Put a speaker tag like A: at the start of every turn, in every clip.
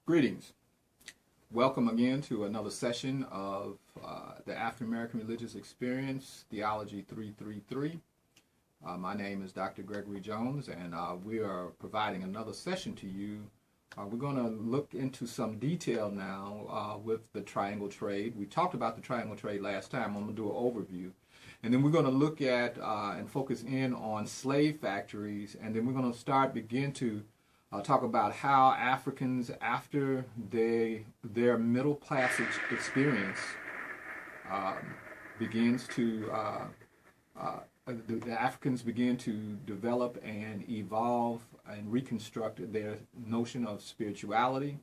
A: Greetings. Welcome again to another session of the African American Religious Experience, Theology 333. My name is Dr. Gregory Jones, and we are providing another session to you. We're going to look into some detail now with the triangle trade. We talked about the triangle trade last time. I'm going to do an overview. And then we're going to look at and focus in on slave factories, and then we're going to begin to talk about how Africans, after their middle passage experience the Africans begin to develop and evolve and reconstruct their notion of spirituality.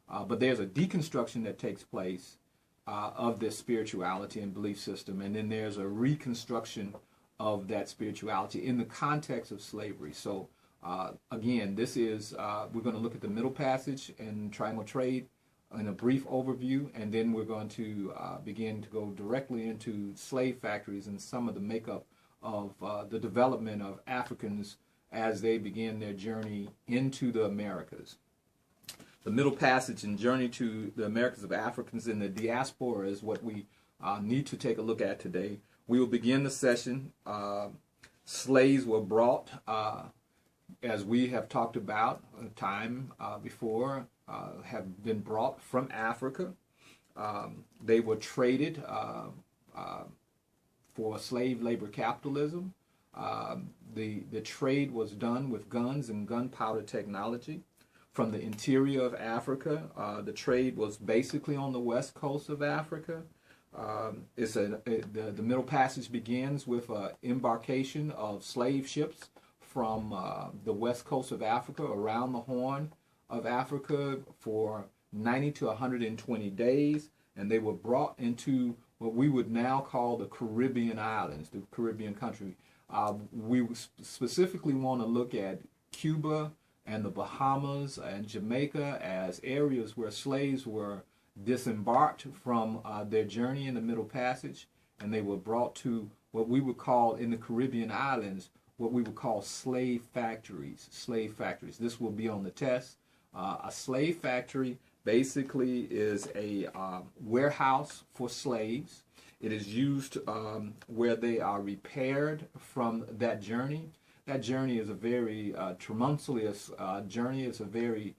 A: But there's a deconstruction that takes place of this spirituality and belief system, and then there's a reconstruction of that spirituality in the context of slavery. So again, this is, we're going to look at the middle passage and triangle trade in a brief overview, and then we're going to begin to go directly into slave factories and some of the makeup of the development of Africans as they begin their journey into the Americas. The middle passage and journey to the Americas of Africans in the diaspora is what we need to take a look at today. We will begin the session. Slaves were brought, as we have talked about time before, have been brought from Africa. They were traded for slave labor capitalism. The trade was done with guns and gunpowder technology. From the interior of Africa, the trade was basically on the west coast of Africa. The Middle Passage begins with embarkation of slave ships from the west coast of Africa around the Horn of Africa for 90 to 120 days, and they were brought into what we would now call the Caribbean islands, the Caribbean country. We specifically want to look at Cuba and the Bahamas and Jamaica as areas where slaves were disembarked from their journey in the Middle Passage, and they were brought to what we would call in the Caribbean islands what we would call slave factories. Slave factories. This will be on the test. A slave factory basically is a warehouse for slaves. It is used where they are repaired from that journey. That journey is a very tumultuous journey. It's a very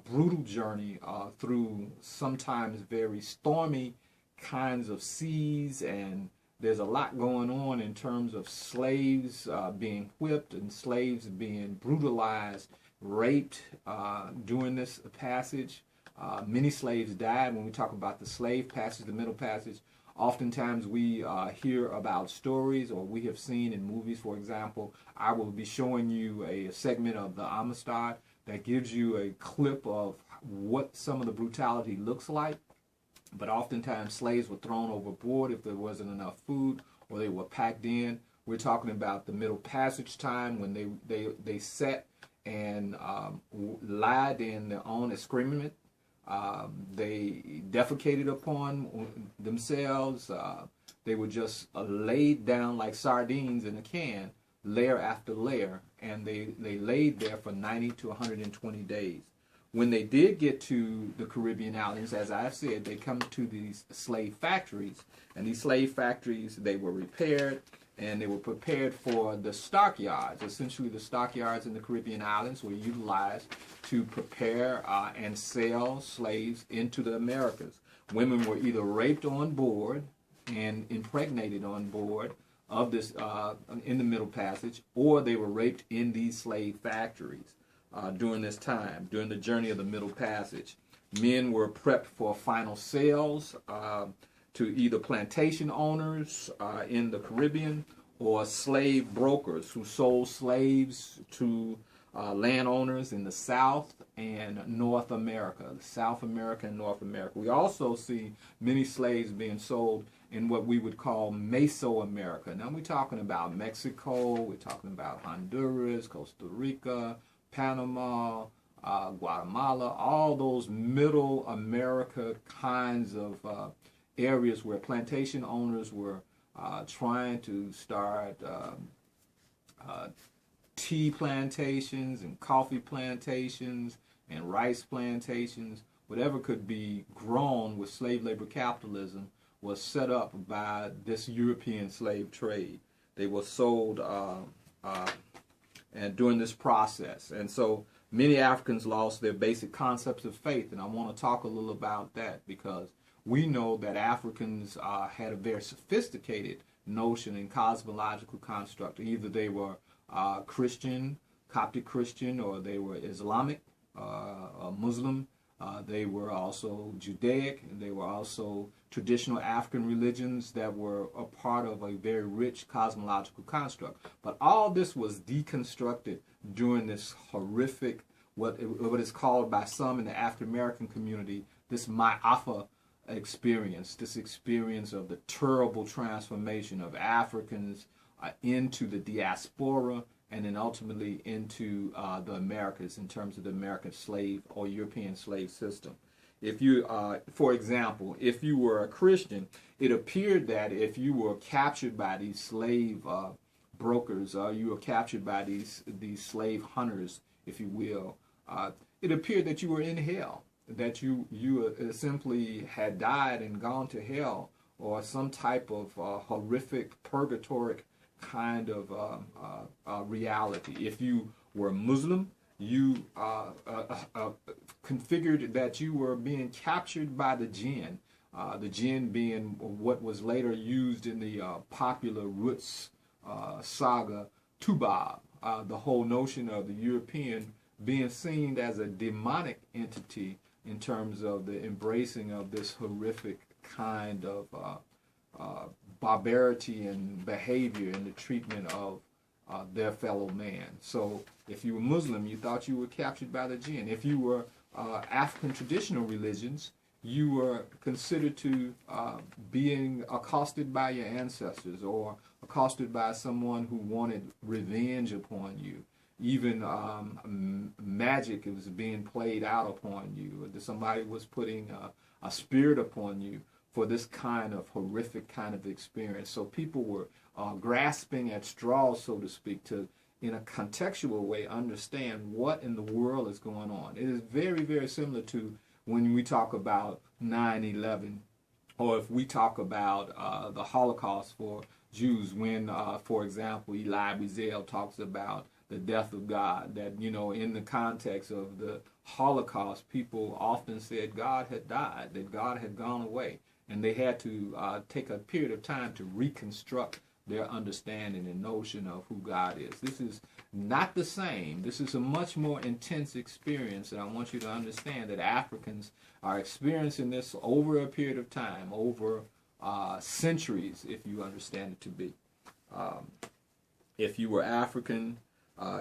A: brutal journey through sometimes very stormy kinds of seas, and there's a lot going on in terms of slaves being whipped and slaves being brutalized, raped during this passage. Many slaves died. When we talk about the slave passage, the middle passage, oftentimes we hear about stories, or we have seen in movies, for example. I will be showing you a segment of the Amistad that gives you a clip of what some of the brutality looks like. But oftentimes slaves were thrown overboard if there wasn't enough food, or they were packed in. We're talking about the Middle Passage time when they sat and lied in their own excrement. They defecated upon themselves. They were just laid down like sardines in a can, layer after layer, and they laid there for 90 to 120 days. When they did get to the Caribbean islands, as I've said, they come to these slave factories, and these slave factories, they were repaired and they were prepared for the stockyards. Essentially, the stockyards in the Caribbean islands were utilized to prepare and sell slaves into the Americas. Women were either raped on board and impregnated on board of this in the Middle Passage, or they were raped in these slave factories. During this time, during the journey of the Middle Passage. Men were prepped for final sales to either plantation owners in the Caribbean or slave brokers who sold slaves to landowners in the South and North America, South America and North America. We also see many slaves being sold in what we would call Mesoamerica. Now we're talking about Mexico, we're talking about Honduras, Costa Rica, Panama, Guatemala, all those middle America kinds of areas where plantation owners were trying to start tea plantations and coffee plantations and rice plantations, whatever could be grown with slave labor capitalism was set up by this European slave trade. They were sold and during this process. And so many Africans lost their basic concepts of faith, and I want to talk a little about that because we know that Africans had a very sophisticated notion in cosmological construct. Either they were Christian, Coptic Christian, or they were Islamic, Muslim. They were also Judaic, and they were also traditional African religions that were a part of a very rich cosmological construct. But all this was deconstructed during this horrific, what is called by some in the African American community, this Ma'afa experience, this experience of the terrible transformation of Africans into the diaspora and then ultimately into the Americas in terms of the American slave or European slave system. If you, for example, if you were a Christian, it appeared that if you were captured by these slave brokers, or you were captured by these slave hunters, if you will, it appeared that you were in hell, that you simply had died and gone to hell, or some type of horrific purgatory kind of reality. If you were Muslim, you configured that you were being captured by the jinn being what was later used in the popular Roots saga, Tubab, the whole notion of the European being seen as a demonic entity in terms of the embracing of this horrific kind of barbarity and behavior in the treatment of their fellow man. So if you were Muslim, you thought you were captured by the jinn. If you were African traditional religions, you were considered to being accosted by your ancestors or accosted by someone who wanted revenge upon you. Even magic was being played out upon you. Somebody was putting a spirit upon you for this kind of horrific kind of experience. So people were grasping at straws, so to speak, to, in a contextual way, understand what in the world is going on. It is very, very similar to when we talk about 9/11, or if we talk about the Holocaust for Jews, when, for example, Elie Wiesel talks about the death of God, that, you know, in the context of the Holocaust, people often said God had died, that God had gone away, and they had to take a period of time to reconstruct their understanding and notion of who God is. This is not the same. This is a much more intense experience, and I want you to understand that Africans are experiencing this over a period of time, over centuries, if you understand it to be. If you were African,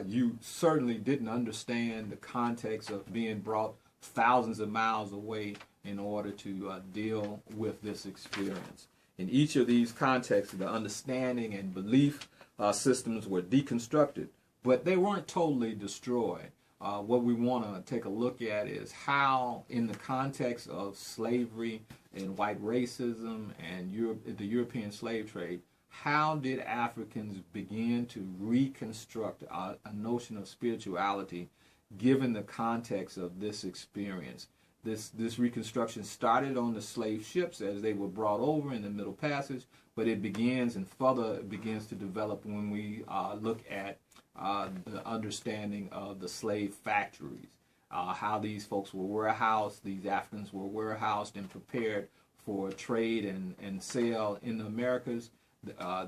A: you certainly didn't understand the context of being brought thousands of miles away in order to deal with this experience. In each of these contexts, the understanding and belief systems were deconstructed, but they weren't totally destroyed. What we want to take a look at is how, in the context of slavery and white racism and the European slave trade, how did Africans begin to reconstruct a notion of spirituality given the context of this experience? This reconstruction started on the slave ships as they were brought over in the Middle Passage, but it begins to develop when we look at the understanding of the slave factories, how these folks were warehoused, these Africans were warehoused and prepared for trade and sale in the Americas.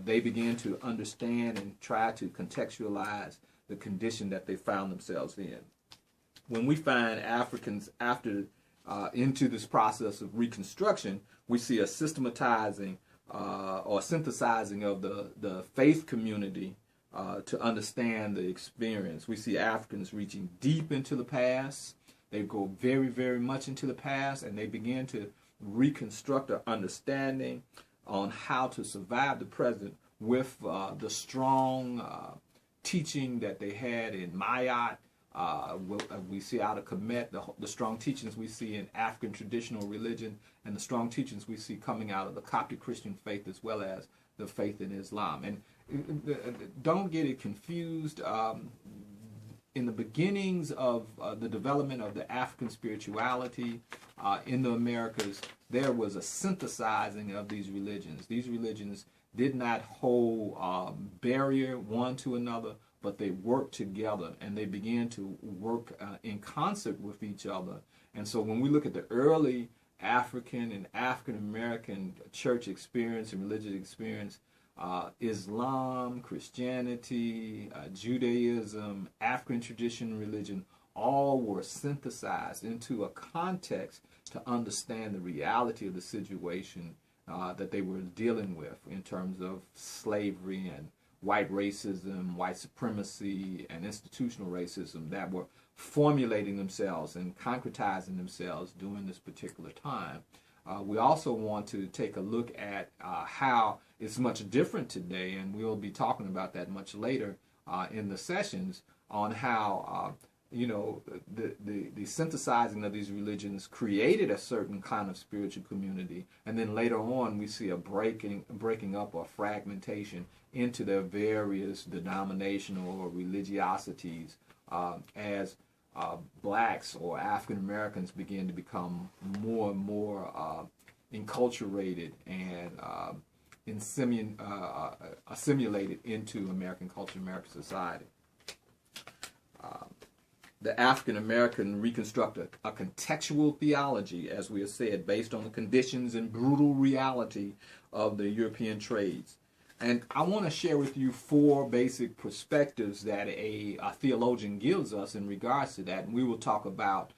A: They began to understand and try to contextualize the condition that they found themselves in. When we find Africans into this process of reconstruction, we see a systematizing or synthesizing of the faith community to understand the experience. We see Africans reaching deep into the past. They go very, very much into the past, and they begin to reconstruct an understanding on how to survive the present with the strong teaching that they had in Mayat, We see out of Kemet the strong teachings we see in African traditional religion, and the strong teachings we see coming out of the Coptic Christian faith, as well as the faith in Islam. And don't get it confused. In the beginnings of the development of the African spirituality in the Americas, there was a synthesizing of these religions. These religions did not hold barrier one to another, but they worked together, and they began to work in concert with each other. And so when we look at the early African and African American church experience and religious experience, Islam, Christianity, Judaism, African tradition religion, all were synthesized into a context to understand the reality of the situation that they were dealing with in terms of slavery and white racism, white supremacy, and institutional racism that were formulating themselves and concretizing themselves during this particular time. We also want to take a look at how it's much different today, and we'll be talking about that much later in the sessions, on how the synthesizing of these religions created a certain kind of spiritual community, and then later on we see a breaking up or fragmentation into their various denominational or religiosities as blacks or African Americans begin to become more and more enculturated and assimilated into American culture, American society. The African American reconstruct a contextual theology, as we have said, based on the conditions and brutal reality of the European trades. And I want to share with you 4 basic perspectives that a theologian gives us in regards to that. And we will talk about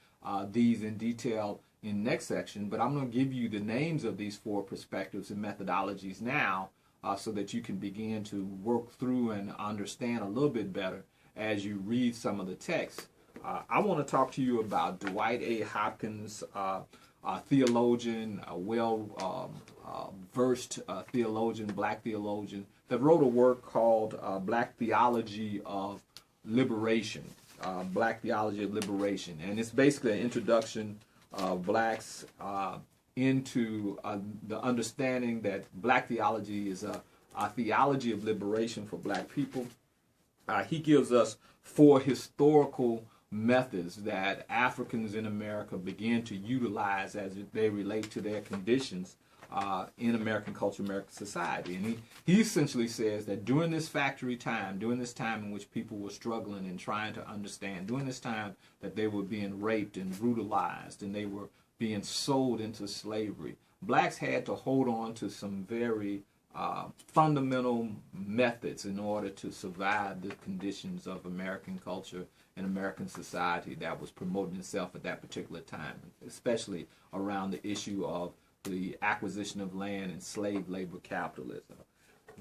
A: these in detail in next section. But I'm going to give you the names of these 4 perspectives and methodologies now so that you can begin to work through and understand a little bit better as you read some of the text. I want to talk to you about Dwight A. Hopkins, a theologian, a well-versed theologian, black theologian, that wrote a work called Black Theology of Liberation. Black Theology of Liberation. And it's basically an introduction of blacks into the understanding that black theology is a theology of liberation for black people. He gives us 4 historical methods that Africans in America began to utilize as they relate to their conditions in American culture, American society. And he essentially says that during this factory time, during this time in which people were struggling and trying to understand, during this time that they were being raped and brutalized and they were being sold into slavery, blacks had to hold on to some very fundamental methods in order to survive the conditions of American culture and American society that was promoting itself at that particular time, especially around the issue of the acquisition of land and slave labor capitalism.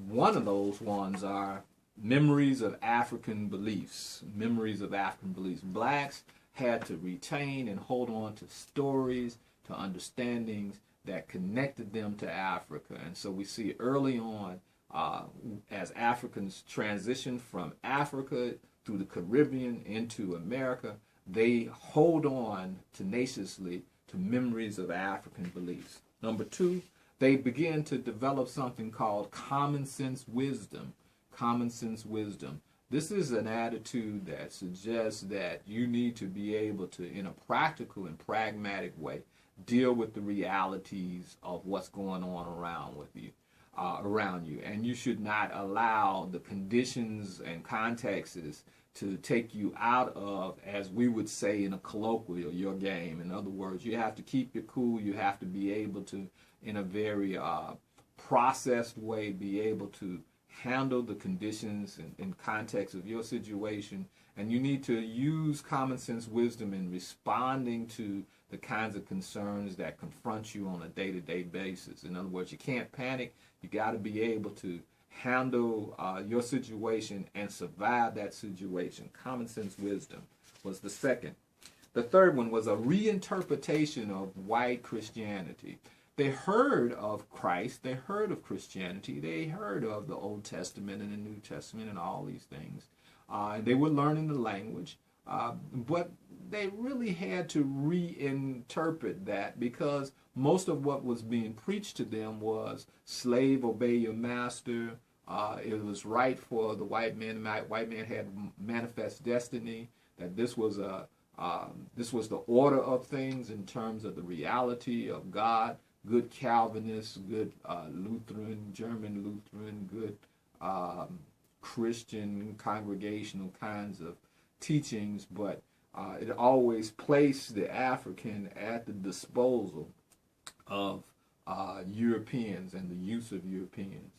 A: One of those ones are memories of African beliefs. Memories of African beliefs. Blacks had to retain and hold on to stories, to understandings that connected them to Africa. And so we see early on, as Africans transition from Africa through the Caribbean into America, they hold on tenaciously to memories of African beliefs. Number 2, they begin to develop something called common sense wisdom. Common sense wisdom. This is an attitude that suggests that you need to be able to, in a practical and pragmatic way, deal with the realities of what's going on around you, and you should not allow the conditions and contexts to take you out of, as we would say in a colloquial, your game. In other words, you have to keep your cool. You have to be able to, in a very processed way, be able to handle the conditions and context of your situation. And you need to use common sense wisdom in responding to the kinds of concerns that confront you on a day-to-day basis. In other words, you can't panic. You got to be able to handle your situation and survive that situation. Common sense wisdom was the second. The third one was a reinterpretation of white Christianity. They heard of Christ, they heard of Christianity, they heard of the Old Testament and the New Testament and all these things. They were learning the language, But they really had to reinterpret that, because most of what was being preached to them was slave, obey your master. It was right for the white man. The white man had manifest destiny. That this was the order of things in terms of the reality of God. Good Calvinist, good Lutheran, German Lutheran, good Christian congregational kinds of teachings, but it always placed the African at the disposal of Europeans and the use of Europeans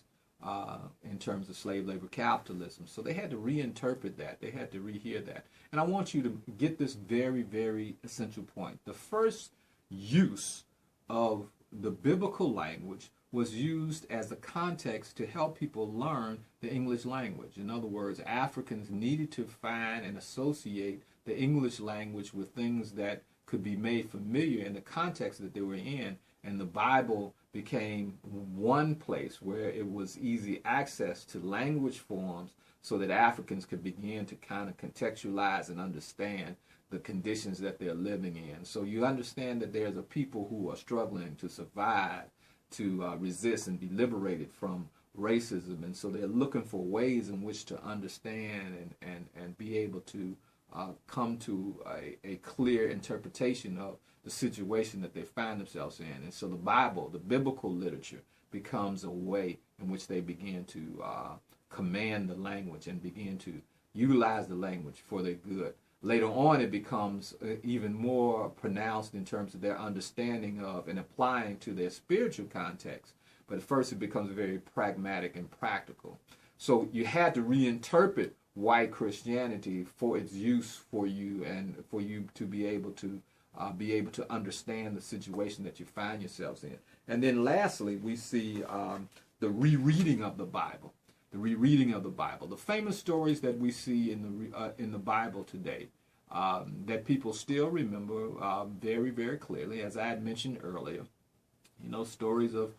A: in terms of slave labor capitalism. So they had to reinterpret that. They had to rehear that. And I want you to get this very, very essential point. The first use of the biblical language was used as a context to help people learn the English language. In other words, Africans needed to find and associate the English language with things that could be made familiar in the context that they were in, and the Bible became one place where it was easy access to language forms so that Africans could begin to kind of contextualize and understand the conditions that they're living in. So you understand that there's a people who are struggling to survive, to resist and be liberated from racism, and so they're looking for ways in which to understand and be able to come to a clear interpretation of the situation that they find themselves in. And so the Bible, the biblical literature, becomes a way in which they begin to command the language and begin to utilize the language for their good. Later on, it becomes even more pronounced in terms of their understanding of and applying to their spiritual context. But at first, it becomes very pragmatic and practical. So you had to reinterpret white Christianity for its use for you, and for you to be able to understand the situation that you find yourselves in. And then lastly, we see the rereading of the Bible. The rereading of the Bible. The famous stories that we see in the Bible today that people still remember very, very clearly, as I had mentioned earlier. You know, stories of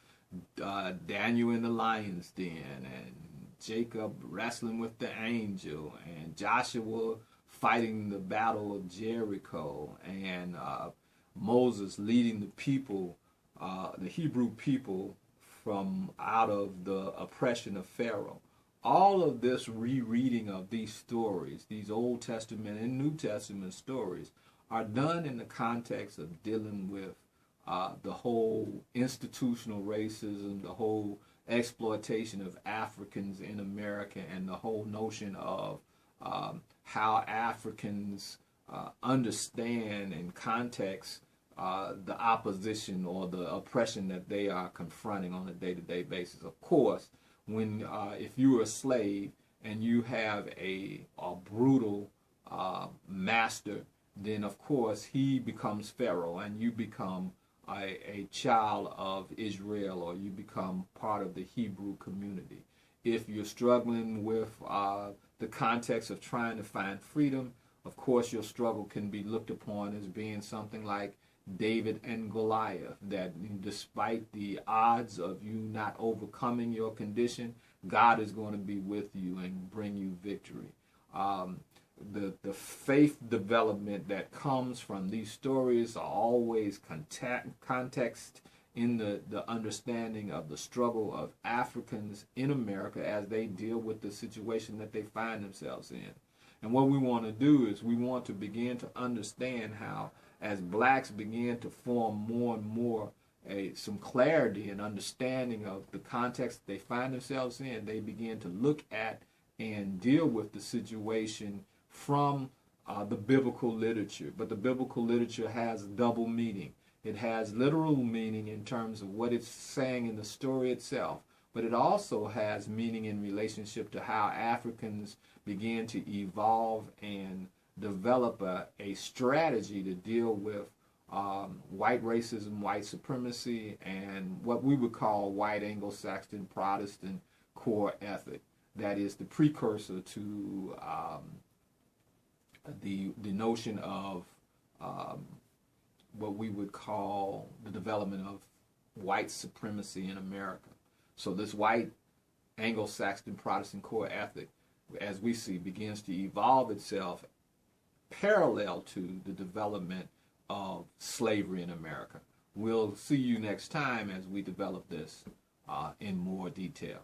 A: Daniel in the lion's den, and Jacob wrestling with the angel, and Joshua fighting the battle of Jericho, and Moses leading the people, the Hebrew people, from out of the oppression of Pharaoh. All of this rereading of these stories, these Old Testament and New Testament stories, are done in the context of dealing with the whole institutional racism, the whole exploitation of Africans in America, and the whole notion of how Africans understand and context the opposition or the oppression that they are confronting on a day-to-day basis. Of course, when if you're a slave and you have a brutal master, then of course he becomes Pharaoh, and you become a child of Israel, or you become part of the Hebrew community. If you're struggling with the context of trying to find freedom, of course your struggle can be looked upon as being something like David and Goliath, that despite the odds of you not overcoming your condition, God is going to be with you and bring you victory. The faith development that comes from these stories are always context in the understanding of the struggle of Africans in America as they deal with the situation that they find themselves in. And what we want to do is we want to begin to understand how, as blacks begin to form more and more some clarity and understanding of the context they find themselves in, they begin to look at and deal with the situation from the biblical literature. But the biblical literature has double meaning. It has literal meaning in terms of what it's saying in the story itself, but it also has meaning in relationship to how Africans begin to evolve and develop a strategy to deal with white racism, white supremacy, and what we would call white Anglo-Saxon Protestant core ethic. That is the precursor to the notion of what we would call the development of white supremacy in America. So this white Anglo-Saxon Protestant core ethic, as we see, begins to evolve itself parallel to the development of slavery in America. We'll see you next time as we develop this in more detail.